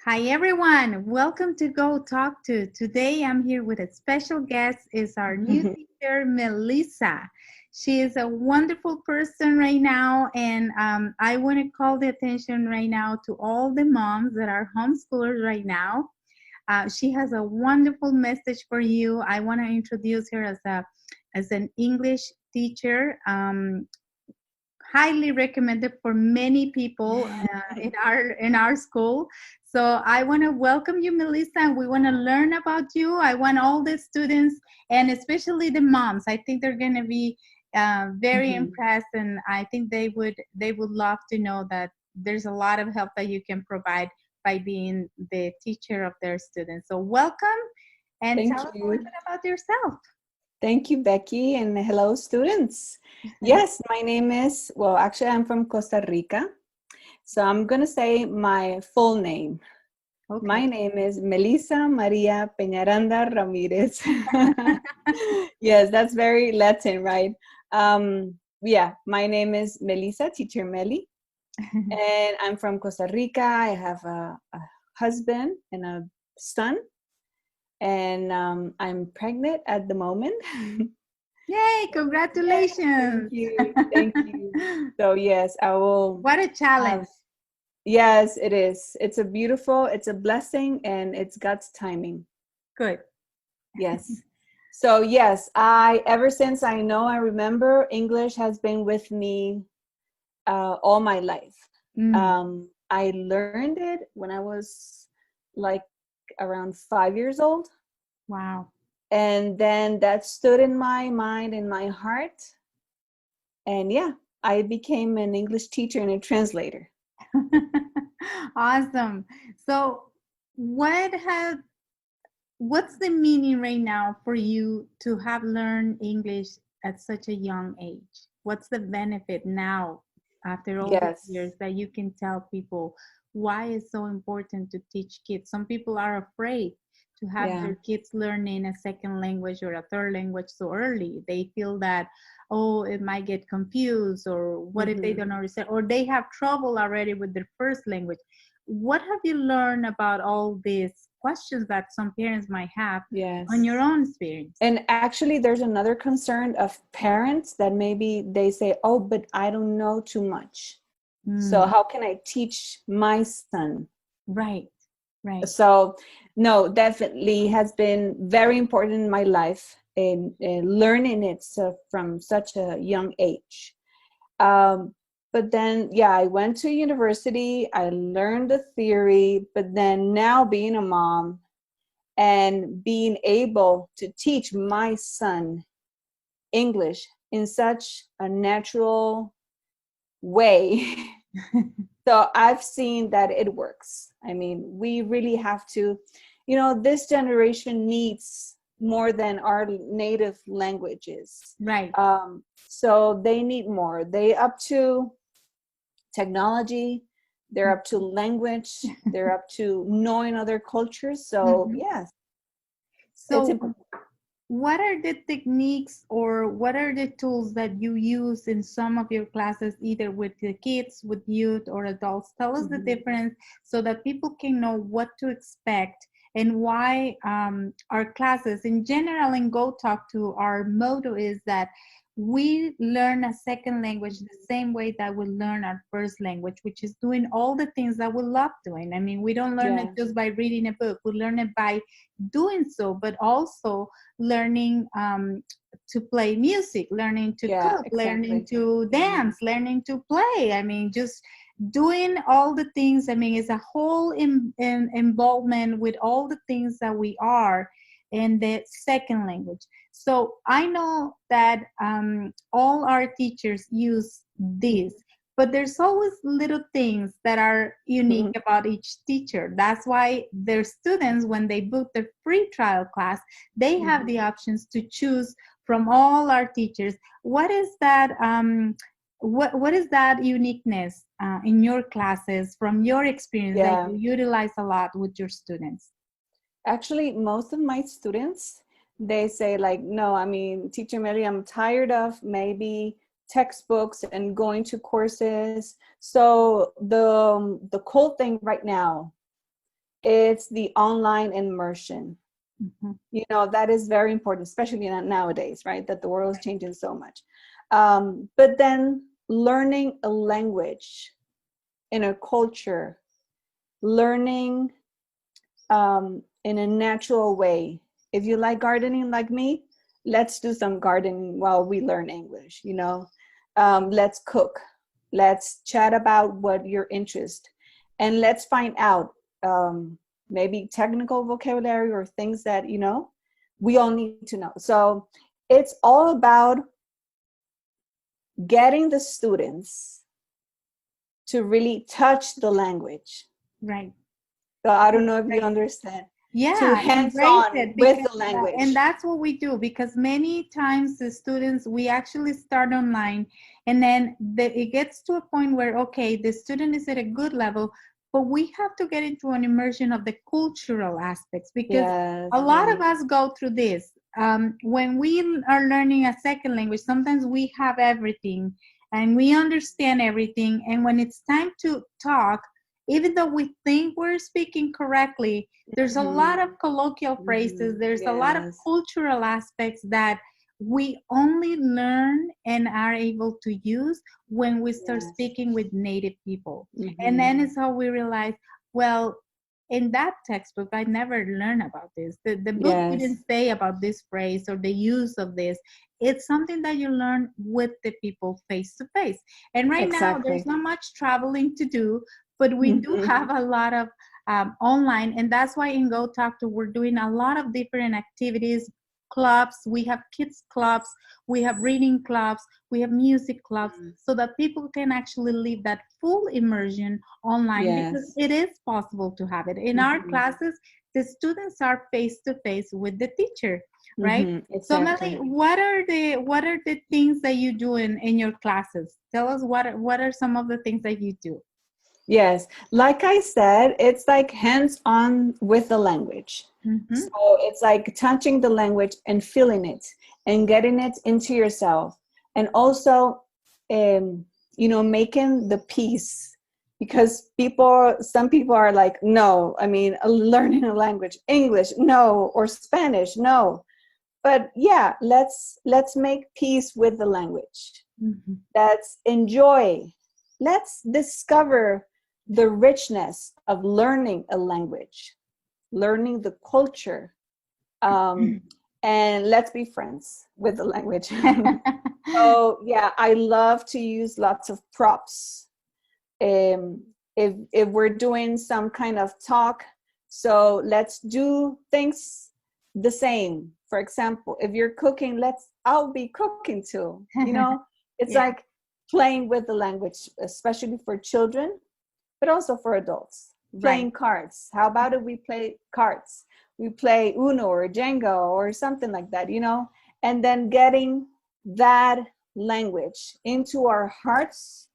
Hi everyone, welcome to GoTalkTo. Today I'm here with a special guest is our new teacher, Melissa. She is a wonderful person right now, and I want to call the attention right now to all the moms that are homeschoolers right now. She has a wonderful message for you. I want to introduce her as an English teacher. Highly recommended for many people in our school. So I want to welcome you, Melissa, and we want to learn about you. I want all the students and especially the moms. I think they're going to be very impressed, and I think they would love to know that there's a lot of help that you can provide by being the teacher of their students. So welcome, and tell us a little bit about yourself. Thank you, Becky, and hello, students. Yes, my name is, well, actually, I'm from Costa Rica. So I'm going to say my full name. Okay. My name is Melissa Maria Peñaranda Ramirez. Yes, that's very Latin, right? Yeah, my name is Melissa, teacher Meli. And I'm from Costa Rica. I have a husband and a son. And I'm pregnant at the moment. Yay, congratulations. Thank you. So yes, I will. What a challenge. Yes, it is. It's a blessing, and it's God's timing. Good. Yes. So yes, ever since I remember, English has been with me all my life. I learned it when I was like around 5 years old. Wow. And then that stood in my mind, in my heart. And yeah, I became an English teacher and a translator. Awesome. So what's the meaning right now for you to have learned English at such a young age? What's the benefit now after all these years that you can tell people why it's so important to teach kids? Some people are afraid to have their kids learning a second language or a third language so early. They feel that, oh, it might get confused, or what if they don't understand, or they have trouble already with their first language. What have you learned about all these questions that some parents might have on your own experience? And actually, there's another concern of parents that maybe they say, oh, but I don't know too much. So how can I teach my son? Right. So no, definitely has been very important in my life in learning it from such a young age. But then, I went to university, I learned the theory, but then now being a mom and being able to teach my son English in such a natural way. So I've seen that it works. I mean, we really have to, this generation needs more than our native languages. Right. So they need more. They up to technology, they're up to language, they're up to knowing other cultures. So yes. So what are the techniques or what are the tools that you use in some of your classes, either with the kids, with youth, or adults? Tell us the difference so that people can know what to expect and why our classes in general in GoTalkTo, our motto is that we learn a second language the same way that we learn our first language, which is doing all the things that we love doing. I mean, we don't learn it just by reading a book. We learn it by doing so, but also learning to play music, learning to cook, learning to dance, learning to play. I mean, just doing all the things. I mean, it's a whole involvement with all the things that we are in the second language. So I know that all our teachers use this, but there's always little things that are unique about each teacher. That's why their students, when they book their free trial class, they have the options to choose from all our teachers. What is that? What is that uniqueness in your classes from your experience that you utilize a lot with your students? Actually, most of my students, they say like, no, I mean, Teacher Mary, I'm tired of maybe textbooks and going to courses. So the cool thing right now, it's the online immersion. You know, that is very important, especially nowadays, right? That the world is changing so much. But then learning a language in a culture, learning in a natural way. If you like gardening like me, let's do some gardening while we learn English, you know. Let's cook. Let's chat about what your interest, and let's find out maybe technical vocabulary or things that, you know, we all need to know. So it's all about getting the students to really touch the language. Right. So I don't know if you understand. Yeah, To hands-on with the because, language. and that's what we do, because many times the students, we actually start online, and then it gets to a point where, okay, the student is at a good level, but we have to get into an immersion of the cultural aspects, because a lot of us go through this. When we are learning a second language, sometimes we have everything and we understand everything, and when it's time to talk, even though we think we're speaking correctly, there's a lot of colloquial phrases, there's a lot of cultural aspects that we only learn and are able to use when we start speaking with native people. And then it's how we realize, well, in that textbook, I never learned about this. The book didn't say about this phrase or the use of this. It's something that you learn with the people face to face. And right now, there's not much traveling to do, but we do have a lot of online, and that's why in GoTalkTo we're doing a lot of different activities, clubs. We have kids clubs, we have reading clubs, we have music clubs, so that people can actually live that full immersion online, because it is possible to have it. In our classes, the students are face to face with the teacher, right? So Melly, what are the things that you do in your classes? Tell us what are some of the things that you do. Yes, like I said, it's like hands-on with the language. So it's like touching the language and feeling it and getting it into yourself. And also, you know, making the peace, because some people are like, no, I mean, learning a language, English, no, or Spanish, no. But yeah, let's make peace with the language. Let's enjoy. Let's discover the richness of learning a language, learning the culture, and let's be friends with the language. So yeah, I love to use lots of props. If we're doing some kind of talk, so let's do things the same. For example, if you're cooking, I'll be cooking too. You know, it's like playing with the language, especially for children, but also for adults. Playing cards. How about if we play cards? We play Uno or Jenga or something like that, you know, and then getting that language into our hearts,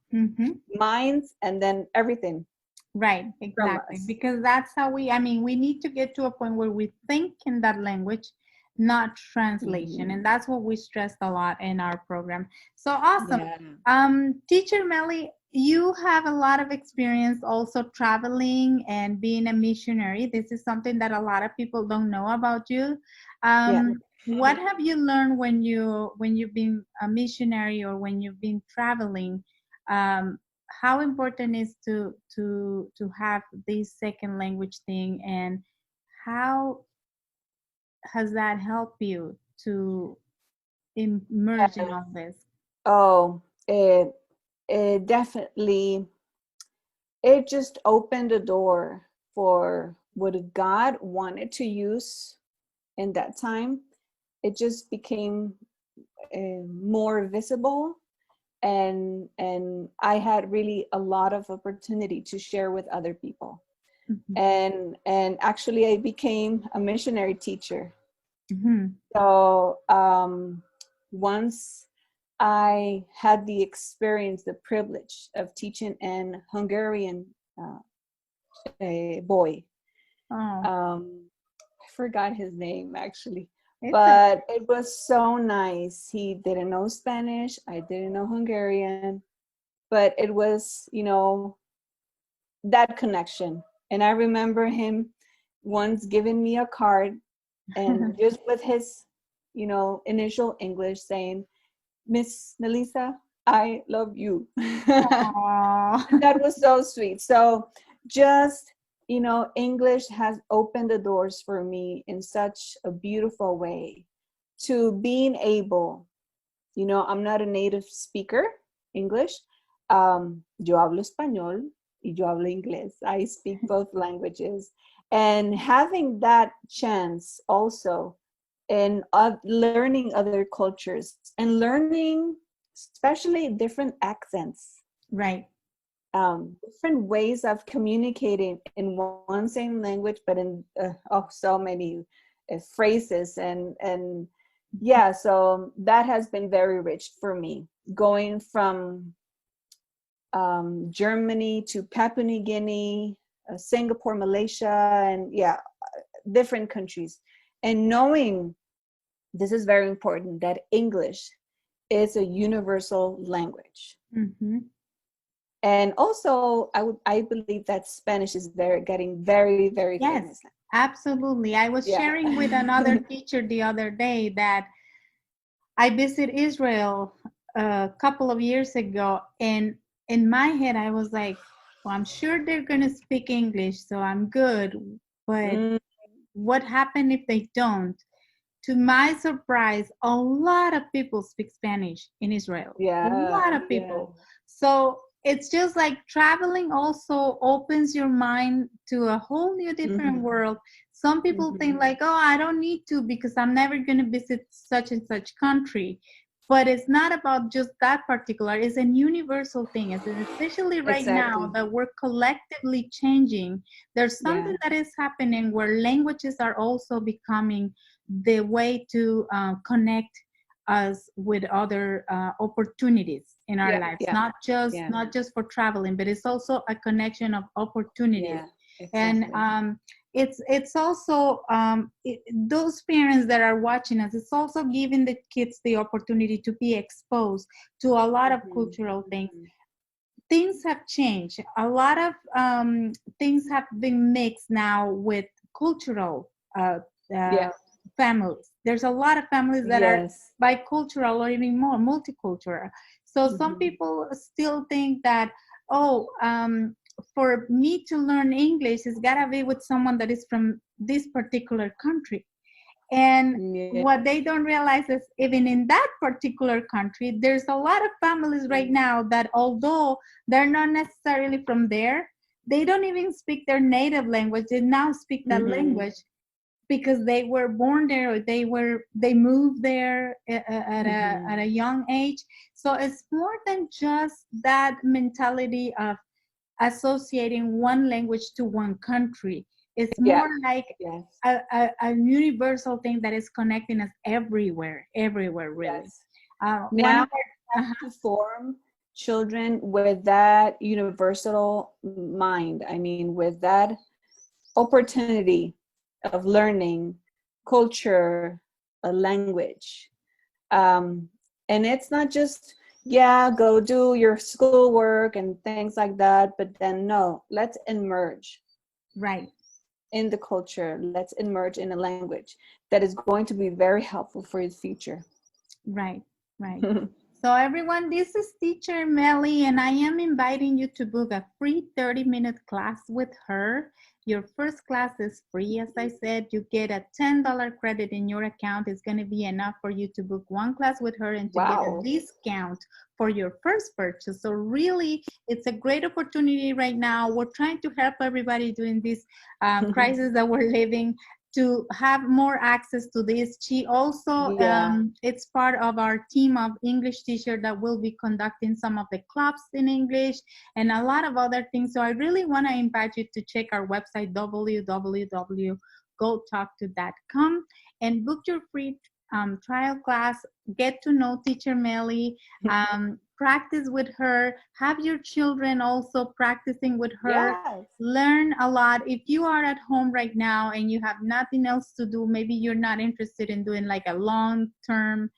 minds, and then everything. Right, exactly. Because that's how we need to get to a point where we think in that language, not translation. And that's what we stressed a lot in our program. So awesome. Teacher Melly, you have a lot of experience also traveling and being a missionary. This is something that a lot of people don't know about you. What have you learned when you've been a missionary or when you've been traveling? How important is to have this second language thing, and how has that helped you to emerge in all this? Oh, it definitely, it just opened a door for what God wanted to use in that time. It just became more visible, and I had really a lot of opportunity to share with other people. And actually I became a missionary teacher. So once I had the experience, the privilege of teaching an Hungarian boy. I forgot his name, actually. But it was so nice. He didn't know Spanish. I didn't know Hungarian. But it was, you know, that connection. And I remember him once giving me a card and just with his, you know, initial English saying, Miss Melissa, I love you. That was so sweet. So just, you know, English has opened the doors for me in such a beautiful way to being able, you know, I'm not a native speaker English. Yo hablo español y yo hablo inglés. I speak both languages. And having that chance also in learning other cultures and learning especially different accents. Right. Different ways of communicating in one same language, but in so many phrases and yeah, so that has been very rich for me, going from Germany to Papua New Guinea, Singapore, Malaysia, and yeah, different countries, and knowing this is very important that English is a universal language. Mm-hmm. And also, I believe that Spanish is getting very, very famous. Absolutely. I was sharing with another teacher the other day that I visited Israel a couple of years ago, and in my head, I was like, well, I'm sure they're going to speak English, so I'm good. But what happened if they don't? To my surprise, a lot of people speak Spanish in Israel. A lot of people. So it's just like traveling also opens your mind to a whole new different world. Some people think like, oh, I don't need to because I'm never going to visit such and such country. But it's not about just that particular. It's a universal thing. Especially right now that we're collectively changing. There's something that is happening where languages are also becoming the way to connect us with other opportunities in our lives. Not just for traveling, but it's also a connection of opportunities. And it's also those parents that are watching us, it's also giving the kids the opportunity to be exposed to a lot of cultural things. Things have changed. A lot of things have been mixed now with cultural families. There's a lot of families that are bicultural or even more multicultural. So some people still think that, for me to learn English, it's gotta be with someone that is from this particular country. And what they don't realize is even in that particular country, there's a lot of families right now that although they're not necessarily from there, they don't even speak their native language. They now speak that language because they were born there or they moved there at a young age. So it's more than just that mentality of associating one language to one country. It's more like a universal thing that is connecting us everywhere, really. Now to form children with that universal mind. I mean, with that opportunity of learning culture, a language. And it's not just, go do your schoolwork and things like that, but then no, let's emerge. Right. In the culture, let's emerge in a language that is going to be very helpful for your future. Right. So everyone, this is Teacher Melly, and I am inviting you to book a free 30-minute class with her. Your first class is free. As I said, you get a $10 credit in your account. It's going to be enough for you to book one class with her and to get a discount for your first purchase. So really, it's a great opportunity right now. We're trying to help everybody during this crisis that we're living to have more access to this. She also, it's part of our team of English teachers that will be conducting some of the clubs in English and a lot of other things. So I really want to invite you to check our website, www.GoTalkTo.com, and book your free trial class. Get to know Teacher Melly. practice with her. Have your children also practicing with her. Yes. Learn a lot. If you are at home right now and you have nothing else to do, maybe you're not interested in doing like a long-term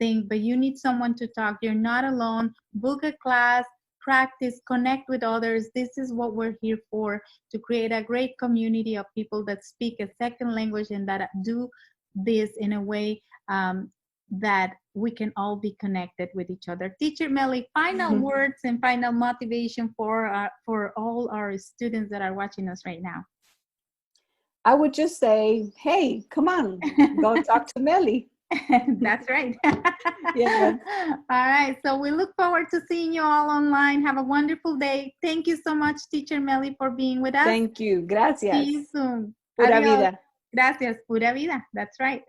thing, but you need someone to talk. You're not alone. Book a class, practice, connect with others. This is what we're here for, to create a great community of people that speak a second language and that do this in a way that we can all be connected with each other. Teacher Melly, final words and final motivation for all our students that are watching us right now. I would just say, hey, come on, go talk to Melly. That's right. Yeah. All right. So we look forward to seeing you all online. Have a wonderful day. Thank you so much, Teacher Melly, for being with us. Thank you. Gracias. See you soon. Pura Adios. vida. Gracias. Pura vida. That's right.